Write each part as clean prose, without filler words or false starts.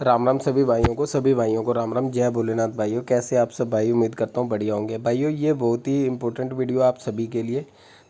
राम राम सभी भाइयों को राम राम। जय भोलेनाथ भाइयों, कैसे आप सब भाई? उम्मीद करता हूँ बढ़िया होंगे भाइयों। ये बहुत ही इंपॉर्टेंट वीडियो आप सभी के लिए।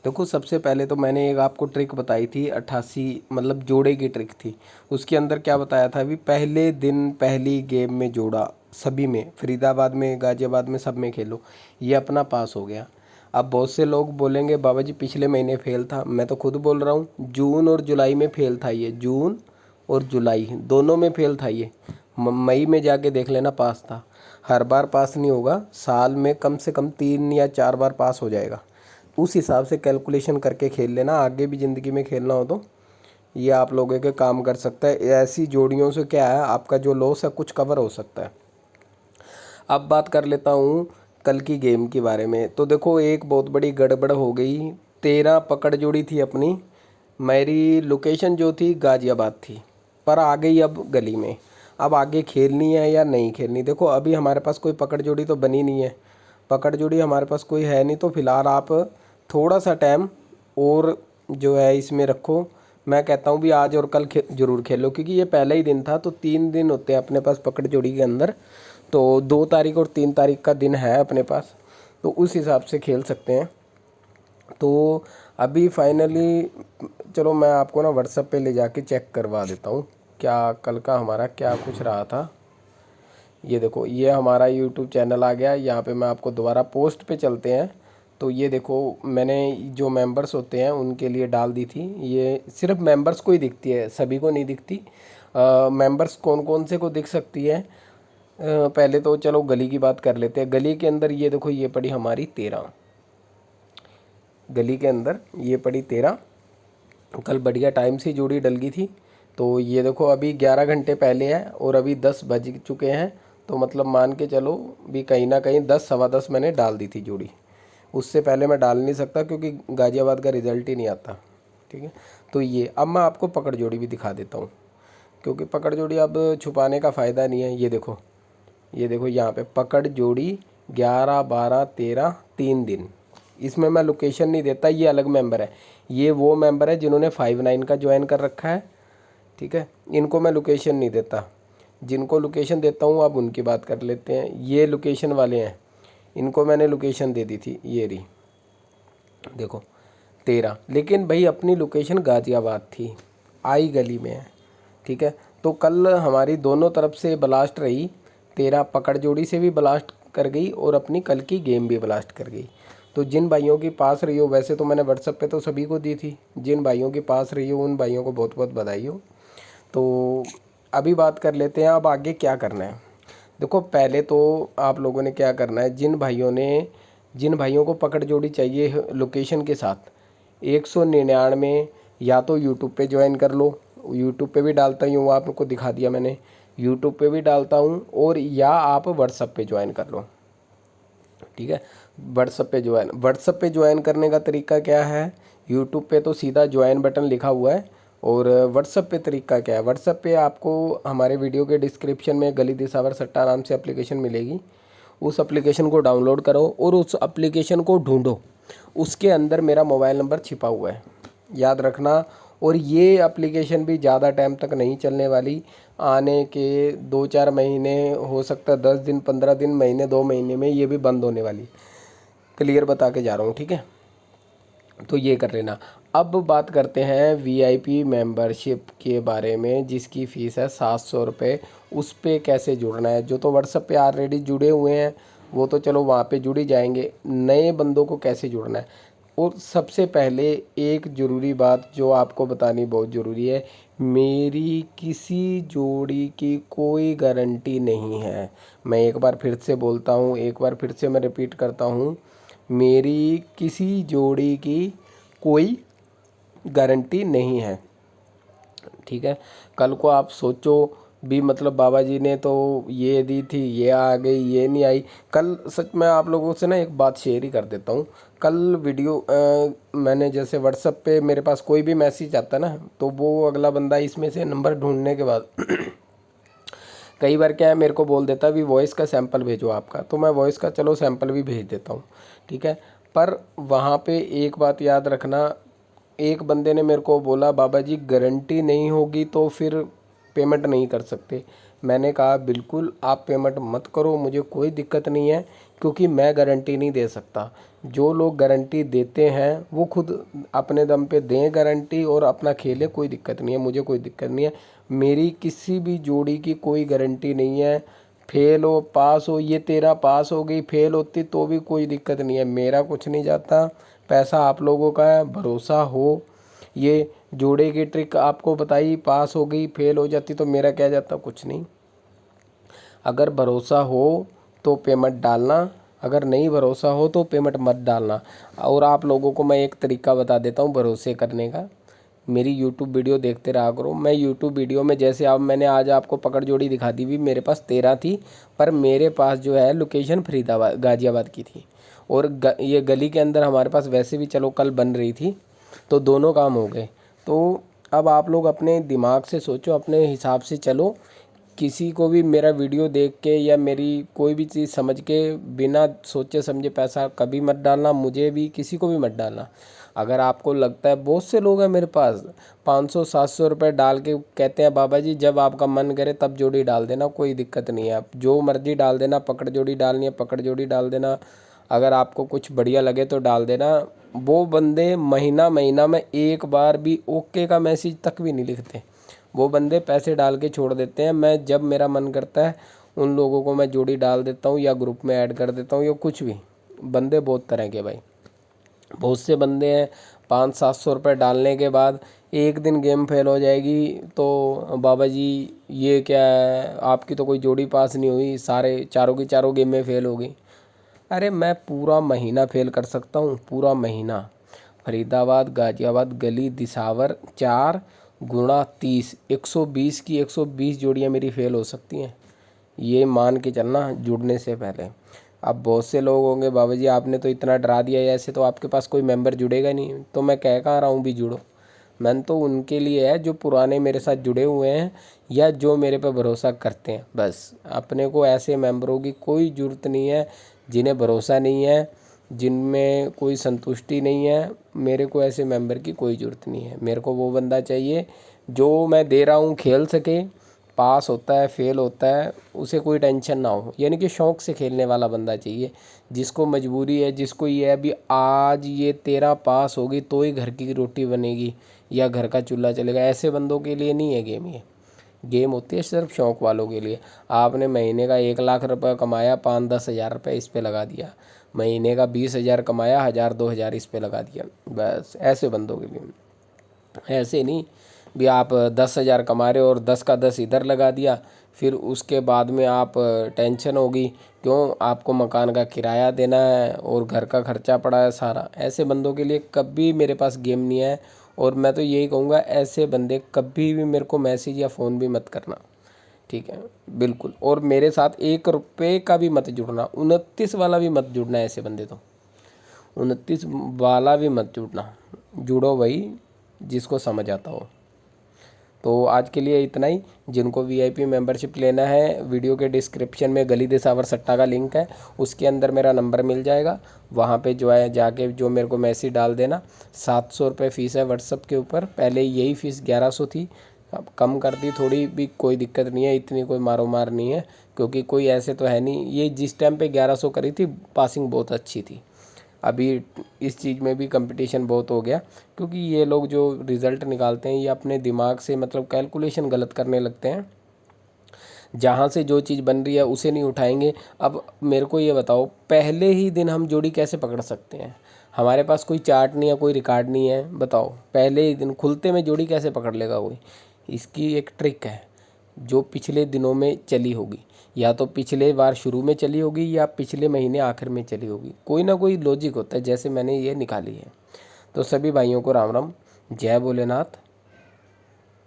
देखो, सबसे पहले तो मैंने एक आपको ट्रिक बताई थी 88, मतलब जोड़े की ट्रिक थी। उसके अंदर क्या बताया था? अभी पहले दिन पहली गेम में जोड़ा सभी में, फरीदाबाद में, गाजियाबाद में, सब में खेलो, ये अपना पास हो गया। अब बहुत से लोग बोलेंगे बाबा जी पिछले महीने फेल था। मैं तो खुद बोल रहा हूँ, जून और जुलाई में फेल था ये, जून और जुलाई दोनों में फेल था ये। मई में जाके देख लेना, पास था। हर बार पास नहीं होगा, साल में कम से कम 3 या 4 बार पास हो जाएगा। उस हिसाब से कैलकुलेशन करके खेल लेना, आगे भी ज़िंदगी में खेलना हो तो ये आप लोगों के काम कर सकता है। ऐसी जोड़ियों से क्या है, आपका जो लॉस है कुछ कवर हो सकता है। अब बात कर लेता हूँ कल की गेम के बारे में। तो देखो, एक बहुत बड़ी गड़बड़ हो गई। 13 पकड़ जोड़ी थी अपनी। मेरी लोकेशन जो थी गाजियाबाद थी, पर आ गई अब गली में। अब आगे खेलनी है या नहीं खेलनी? देखो, अभी हमारे पास कोई पकड़ जोड़ी तो बनी नहीं है, पकड़ जोड़ी हमारे पास कोई है नहीं। तो फिलहाल आप थोड़ा सा टाइम और जो है इसमें रखो। मैं कहता हूँ भी आज और कल जरूर खेलो, क्योंकि ये पहला ही दिन था। तो 3 दिन होते हैं अपने पास पकड़ जोड़ी के अंदर। तो 2 तारीख और 3 तारीख का दिन है अपने पास, तो उस हिसाब से खेल सकते हैं। तो अभी फाइनली चलो मैं आपको ना व्हाट्सएप पे ले जाके चेक करवा देता हूँ क्या कल का हमारा क्या कुछ रहा था। ये देखो, ये हमारा यूट्यूब चैनल आ गया। यहाँ पे मैं आपको दोबारा पोस्ट पे चलते हैं। तो ये देखो, मैंने जो मेंबर्स होते हैं उनके लिए डाल दी थी। ये सिर्फ मेंबर्स को ही दिखती है, सभी को नहीं दिखती। मेंबर्स कौन कौन से को दिख सकती है? पहले तो चलो गली की बात कर लेते हैं। गली के अंदर ये देखो, ये पड़ी हमारी 13। गली के अंदर ये पड़ी 13। कल बढ़िया टाइम से जोड़ी डल गई थी। तो ये देखो, अभी 11 घंटे पहले है और अभी 10 बज चुके हैं। तो मतलब मान के चलो भी कहीं ना कहीं 10 सवा 10 मैंने डाल दी थी जोड़ी। उससे पहले मैं डाल नहीं सकता, क्योंकि गाजियाबाद का रिज़ल्ट ही नहीं आता। ठीक है, तो ये अब मैं आपको पकड़ जोड़ी भी दिखा देता हूँ, क्योंकि पकड़ जोड़ी अब छुपाने का फ़ायदा नहीं है। ये देखो, ये देखो, यहाँ पे पकड़ जोड़ी 11 12 13 3 दिन। इसमें मैं लोकेशन नहीं देता, ये अलग मेंबर है। ये वो मेंबर है जिन्होंने 5-9 का ज्वाइन कर रखा है। ठीक है, इनको मैं लोकेशन नहीं देता। जिनको लोकेशन देता हूँ अब उनकी बात कर लेते हैं। ये लोकेशन वाले हैं, इनको मैंने लोकेशन दे दी थी। ये रही देखो 13, लेकिन भाई अपनी लोकेशन गाज़ियाबाद थी, आई गली में है। ठीक है, तो कल हमारी दोनों तरफ से ब्लास्ट रही। 13 पकड़ जोड़ी से भी ब्लास्ट कर गई और अपनी कल की गेम भी ब्लास्ट कर गई। तो जिन भाइयों की पास रही हो, वैसे तो मैंने व्हाट्सएप पे तो सभी को दी थी, जिन भाइयों की पास रही हो उन भाइयों को बहुत बहुत बधाई हो। तो अभी बात कर लेते हैं अब आगे क्या करना है। देखो, पहले तो आप लोगों ने क्या करना है, जिन भाइयों को पकड़ जोड़ी चाहिए लोकेशन के साथ, 199 या तो यूट्यूब पे ज्वाइन कर लो। यूट्यूब पे भी डालता ही हूँ, आपको दिखा दिया मैंने। यूट्यूब पे भी डालता हूँ, और या आप व्हाट्सएप पे ज्वाइन कर लो। ठीक है, व्हाट्सएप पे ज्वाइन करने का तरीका क्या है? यूट्यूब पे तो सीधा ज्वाइन बटन लिखा हुआ है। और व्हाट्सएप पे तरीका क्या है? व्हाट्सएप पे आपको हमारे वीडियो के डिस्क्रिप्शन में गली दिसावर सट्टा नाम से एप्लीकेशन मिलेगी। उस एप्लीकेशन को डाउनलोड करो और उस एप्लीकेशन को ढूंढो। उसके अंदर मेरा मोबाइल नंबर छिपा हुआ है, याद रखना। और ये एप्लीकेशन भी ज़्यादा टाइम तक नहीं चलने वाली। आने के 2-4 महीने, हो सकता है 10 दिन, 15 दिन, महीने, 2 महीने में ये भी बंद होने वाली। क्लियर बता के जा रहा हूँ, ठीक है? तो ये कर लेना। अब बात करते हैं वीआईपी मेंबरशिप के बारे में, जिसकी फ़ीस है 700 रुपये। उस पर कैसे जुड़ना है? जो तो व्हाट्सएप पे ऑलरेडी जुड़े हुए हैं वो तो चलो वहाँ पे जुड़ ही जाएंगे। नए बंदों को कैसे जुड़ना है? और सबसे पहले एक ज़रूरी बात जो आपको बतानी बहुत ज़रूरी है, मेरी किसी जोड़ी की कोई गारंटी नहीं है। मैं एक बार फिर से बोलता हूँ, एक बार फिर से मैं रिपीट करता हूँ, मेरी किसी जोड़ी की कोई गारंटी नहीं है। ठीक है, कल को आप सोचो भी मतलब बाबा जी ने तो ये दी थी, ये आ गई, ये नहीं आई। कल सच में आप लोगों से ना एक बात शेयर ही कर देता हूँ। कल वीडियो मैंने जैसे व्हाट्सएप पे मेरे पास कोई भी मैसेज आता ना, तो वो अगला बंदा इसमें से नंबर ढूंढने के बाद कई बार क्या है, मेरे को बोल देता है भी वॉइस का सैंपल भेजो आपका, तो मैं वॉइस का चलो सैंपल भी भेज देता हूँ। ठीक है, पर वहाँ पे एक बात याद रखना, एक बंदे ने मेरे को बोला बाबा जी गारंटी नहीं होगी तो फिर पेमेंट नहीं कर सकते। मैंने कहा बिल्कुल आप पेमेंट मत करो, मुझे कोई दिक्कत नहीं है, क्योंकि मैं गारंटी नहीं दे सकता। जो लोग गारंटी देते हैं वो खुद अपने दम पे दें गारंटी और अपना खेले, कोई दिक्कत नहीं है, मुझे कोई दिक्कत नहीं है। मेरी किसी भी जोड़ी की कोई गारंटी नहीं है, फेल हो पास हो, ये तेरा पास हो गई फेल होती तो भी कोई दिक्कत नहीं है, मेरा कुछ नहीं जाता, पैसा आप लोगों का है, भरोसा हो। ये जोड़े की ट्रिक आपको बताई, पास हो गई फेल हो जाती तो मेरा क्या जाता, कुछ नहीं। अगर भरोसा हो तो पेमेंट डालना, अगर नहीं भरोसा हो तो पेमेंट मत डालना। और आप लोगों को मैं एक तरीका बता देता हूँ भरोसे करने का। मेरी यूट्यूब वीडियो देखते रहा करो। मैं यूट्यूब वीडियो में जैसे अब मैंने आज आपको पकड़ जोड़ी दिखा दी, भी मेरे पास 13 थी, पर मेरे पास जो है लोकेशन फरीदाबाद गाज़ियाबाद की थी, और ये गली के अंदर हमारे पास वैसे भी चलो कल बन रही थी, तो दोनों काम हो गए। तो अब आप लोग अपने दिमाग से सोचो, अपने हिसाब से चलो। किसी को भी मेरा वीडियो देख के या मेरी कोई भी चीज़ समझ के बिना सोचे समझे पैसा कभी मत डालना, मुझे भी किसी को भी मत डालना। अगर आपको लगता है, बहुत से लोग हैं मेरे पास 500-700 रुपये डाल के कहते हैं बाबा जी जब आपका मन करे तब जोड़ी डाल देना, कोई दिक्कत नहीं है, आप जो मर्जी डाल देना, पकड़ जोड़ी डालनी है पकड़ जोड़ी डाल देना, अगर आपको कुछ बढ़िया लगे तो डाल देना। वो बंदे महीना महीना में एक बार भी ओके का मैसेज तक भी नहीं लिखते, वो बंदे पैसे डाल के छोड़ देते हैं। मैं जब मेरा मन करता है उन लोगों को मैं जोड़ी डाल देता हूँ या ग्रुप में ऐड कर देता हूँ या कुछ भी। बंदे बहुत तरह के भाई, बहुत से बंदे हैं 500-700 रुपये डालने के बाद एक दिन गेम फेल हो जाएगी तो बाबा जी ये क्या है, आपकी तो कोई जोड़ी पास नहीं हुई, सारे चारों की चारों गेम में फेल हो गई। अरे मैं पूरा महीना फेल कर सकता हूँ, पूरा महीना। फरीदाबाद गाजियाबाद गली दिसावर 4 गुणा 30, 120 की 120 जोड़ियाँ मेरी फेल हो सकती हैं, ये मान के चलना जुड़ने से पहले। अब बहुत से लोग होंगे बाबा जी आपने तो इतना डरा दिया, ऐसे तो आपके पास कोई मेंबर जुड़ेगा नहीं, तो मैं कह कहाँ रहा हूँ भी जुड़ो। मैंने तो उनके लिए है जो पुराने मेरे साथ जुड़े हुए हैं या जो मेरे पे भरोसा करते हैं, बस। अपने को ऐसे मेंबरों की कोई ज़रूरत नहीं है जिन्हें भरोसा नहीं है, जिनमें कोई संतुष्टि नहीं है। मेरे को ऐसे मेंबर की कोई ज़रूरत नहीं है, मेरे को वो बंदा चाहिए जो मैं दे रहा हूँ खेल सके, पास होता है फेल होता है उसे कोई टेंशन ना हो, यानी कि शौक़ से खेलने वाला बंदा चाहिए, जिसको मजबूरी है, जिसको ये है भी आज ये तेरा पास होगी तो ही घर की रोटी बनेगी या घर का चूल्हा चलेगा। ऐसे बंदों के लिए नहीं है गेम, ये गेम होती है सिर्फ शौक़ वालों के लिए। आपने महीने का 1 लाख रुपये कमाया, 5-10 हज़ार रुपये इस पे लगा दिया, महीने का 20 हज़ार कमाया, 1,000-2,000 इस पे लगा दिया, बस ऐसे बंदों के लिए। ऐसे नहीं भी आप 10,000 कमा रहे हो और 10 का 10 इधर लगा दिया, फिर उसके बाद में आप टेंशन होगी क्यों, आपको मकान का किराया देना है और घर का खर्चा पड़ा है सारा। ऐसे बंदों के लिए कभी मेरे पास गेम नहीं है, और मैं तो यही कहूँगा ऐसे बंदे कभी भी मेरे को मैसेज या फ़ोन भी मत करना, ठीक है बिल्कुल। और मेरे साथ 1 रुपये का भी मत जुड़ना, 29 वाला भी मत जुड़ना, ऐसे बंदे तो 29 वाला भी मत जुड़ना। जुड़ो भाई जिसको समझ आता हो। तो आज के लिए इतना ही। जिनको वीआईपी मेंबरशिप लेना है, वीडियो के डिस्क्रिप्शन में गली दिसावर सट्टा का लिंक है, उसके अंदर मेरा नंबर मिल जाएगा, वहाँ पे जो है जाके जो मेरे को मैसेज डाल देना। 700 रुपये फ़ीस है व्हाट्सअप के ऊपर, पहले यही फ़ीस 1100 थी, अब कम कर दी थोड़ी, भी कोई दिक्कत नहीं है, इतनी कोई मारो मार नहीं है, क्योंकि कोई ऐसे तो है नहीं। ये जिस टाइम पे 1100 करी थी पासिंग बहुत अच्छी थी, अभी इस चीज़ में भी कंपटीशन बहुत हो गया, क्योंकि ये लोग जो रिज़ल्ट निकालते हैं ये अपने दिमाग से मतलब कैलकुलेशन गलत करने लगते हैं, जहाँ से जो चीज़ बन रही है उसे नहीं उठाएंगे। अब मेरे को ये बताओ, पहले ही दिन हम जोड़ी कैसे पकड़ सकते हैं? हमारे पास कोई चार्ट नहीं है, कोई रिकॉर्ड नहीं है, बताओ पहले ही दिन खुलते में जोड़ी कैसे पकड़ लेगा कोई? इसकी एक ट्रिक है जो पिछले दिनों में चली होगी, या तो पिछले बार शुरू में चली होगी या पिछले महीने आखिर में चली होगी, कोई ना कोई लॉजिक होता है, जैसे मैंने ये निकाली है। तो सभी भाइयों को राम राम, जय भोलेनाथ।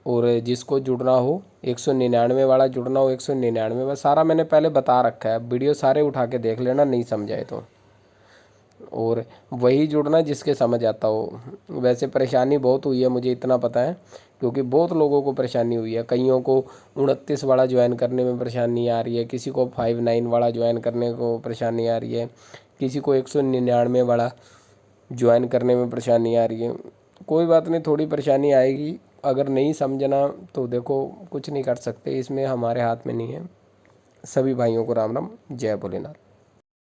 और जिसको जुड़ना हो 199 वाला जुड़ना हो 199 वाला, सारा मैंने पहले बता रखा है, वीडियो सारे उठा के देख लेना नहीं समझाए तो। और वही जुड़ना जिसके समझ आता हो। वैसे परेशानी बहुत हुई है मुझे इतना पता है, क्योंकि बहुत लोगों को परेशानी हुई है। कईयों को 29 वाला ज्वाइन करने में परेशानी आ रही है, किसी को 59 वाला ज्वाइन करने को परेशानी आ रही है, किसी को 199 वाला ज्वाइन करने में परेशानी आ रही है। कोई बात नहीं, थोड़ी परेशानी आएगी, अगर नहीं समझना तो देखो कुछ नहीं कर सकते, इसमें हमारे हाथ में नहीं है। सभी भाइयों को राम राम, जय भोलेनाथ।